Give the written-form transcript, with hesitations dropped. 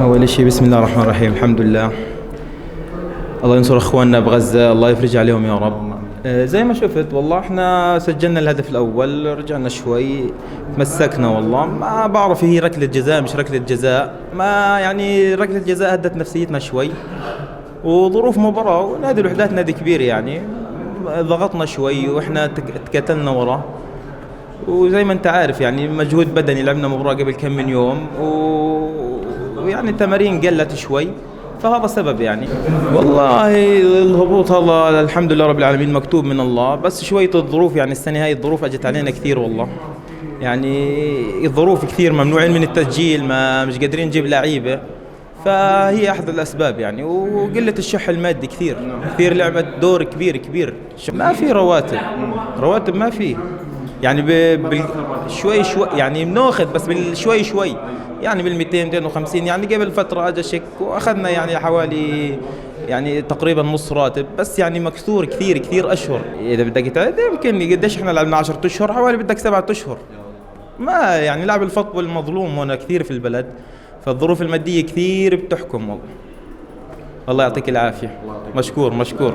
أول شيء بسم الله الرحمن الرحيم. الحمد لله. الله ينصر أخواننا بغزة، الله يفرج عليهم يا رب. زي ما شفت والله احنا سجلنا الهدف الأول، رجعنا شوي تمسكنا. والله ما بعرف هي ركلة جزاء مش ركلة جزاء، ما يعني ركلة جزاء هدت نفسيتنا شوي وظروف مباراة، ونادي الوحدات نادي كبير يعني ضغطنا شوي واحنا تكتلنا وراه، وزي ما انت عارف يعني مجهود بدني، لعبنا مباراة قبل كم من يوم ويعني التمارين قلت شوي، فهذا سبب يعني. والله الهبوط هذا الحمد لله رب العالمين مكتوب من الله، بس شوية الظروف يعني السنة هاي الظروف اجت علينا كثير والله. يعني الظروف كثير، ممنوعين من التسجيل، ما مش قادرين نجيب لعيبة، فهي احد الاسباب يعني. وقلة الشح المادي كثير كثير لعبت دور كبير كبير. ما في رواتب ما في يعني شوي شوي يعني بناخذ، بس بالشوي شوي يعني بال 200 250. يعني قبل فترة اجى شيك واخذنا يعني حوالي يعني تقريبا نص راتب، بس يعني مكسور كثير كثير اشهر. اذا بدك تعد يمكن قديش احنا لعبنا 10 اشهر، حوالي بدك 7 اشهر. ما يعني لاعب الفوتبول مظلوم هنا كثير في البلد، فالظروف المادية كثير بتحكم والله. الله يعطيك العافية. مشكور مشكور.